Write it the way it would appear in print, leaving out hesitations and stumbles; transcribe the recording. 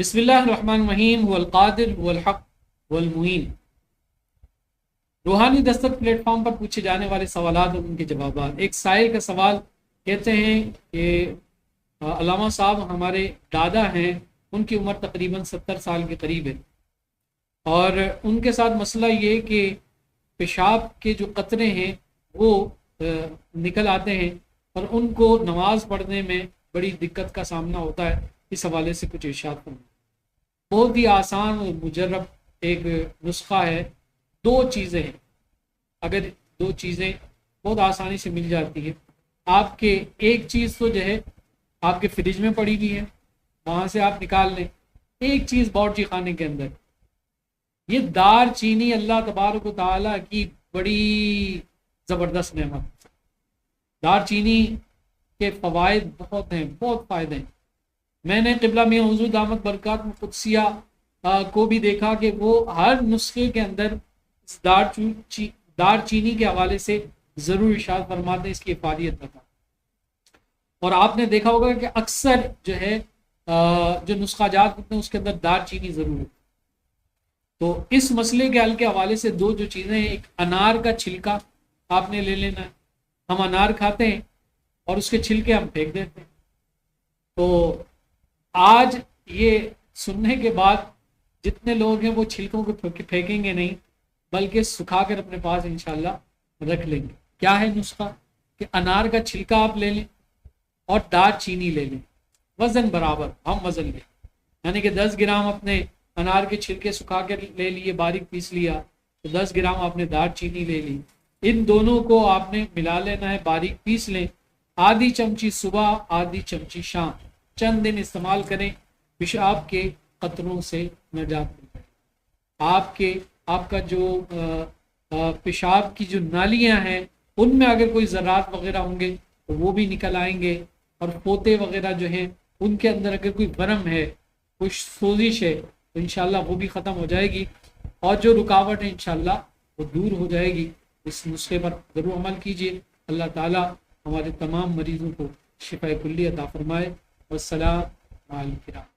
بسم اللہ الرحمن الرحیم هو القادر هو الحق هو المعین۔ روحانی دستک پلیٹ فارم پر پوچھے جانے والے سوالات اور ان کے جوابات۔ ایک سائل کا سوال کہتے ہیں کہ علامہ صاحب ہمارے دادا ہیں، ان کی عمر تقریباً 70 سال کے قریب ہے، اور ان کے ساتھ مسئلہ یہ کہ پیشاب کے جو قطرے ہیں وہ نکل آتے ہیں اور ان کو نماز پڑھنے میں بڑی دقت کا سامنا ہوتا ہے۔ اس حوالے سے کچھ ارشاد فرمائیں۔ بہت ہی آسان اور مجرب ایک نسخہ ہے۔ دو چیزیں ہیں، اگر دو چیزیں بہت آسانی سے مل جاتی ہیں۔ آپ کے ایک چیز تو جو ہے آپ کے فریج میں پڑی ہوئی ہے، وہاں سے آپ نکال لیں۔ ایک چیز باورچی خانے کے اندر، یہ دار چینی اللہ تبارک و تعالیٰ کی بڑی زبردست نعمت۔ دار چینی کے فوائد بہت ہیں، بہت فائدے ہیں۔ میں نے قبلہ میاں حضور دامت برکات قدسیہ کو بھی دیکھا کہ وہ ہر نسخے کے اندر دار چینی کے حوالے سے ضرور ارشاد فرماتے ہیں، اس کی افادیت بتا۔ اور آپ نے دیکھا ہوگا کہ اکثر جو ہے جو نسخہ جات ہوتے ہیں اس کے اندر دار چینی ضرور ہے۔ تو اس مسئلے کے حل کے حوالے سے دو جو چیزیں ہیں، ایک انار کا چھلکا آپ نے لے لینا ہے۔ ہم انار کھاتے ہیں اور اس کے چھلکے ہم پھینک دیتے ہیں۔ تو آج یہ سننے کے بعد جتنے لوگ ہیں وہ چھلکوں کو پھینکیں گے نہیں، بلکہ سکھا کر اپنے پاس انشاءاللہ رکھ لیں گے۔ کیا ہے نسخہ؟ کہ انار کا چھلکا آپ لے لیں اور دار چینی لے لیں، وزن برابر، ہم وزن لیں، یعنی کہ 10 گرام اپنے انار کے چھلکے سکھا کر لے لیے، باریک پیس لیا، تو 10 گرام آپ نے دار چینی لے لی۔ ان دونوں کو آپ نے ملا لینا ہے، باریک پیس لیں، آدھی چمچی صبح، آدھی چمچی شام، چند دن استعمال کریں، پیشاب کے قطروں سے نجات ملے۔ آپ کا جو پیشاب کی جو نالیاں ہیں ان میں اگر کوئی ذرات وغیرہ ہوں گے تو وہ بھی نکل آئیں گے، اور پوتے وغیرہ جو ہیں ان کے اندر اگر کوئی ورم ہے، کوئی سوزش ہے، تو انشاءاللہ وہ بھی ختم ہو جائے گی، اور جو رکاوٹ ہے انشاءاللہ وہ دور ہو جائے گی۔ اس نسخے پر ضرور عمل کیجیے۔ اللہ تعالیٰ ہمارے تمام مریضوں کو شفا کلی عطا فرمائے۔ والسلام علیکم۔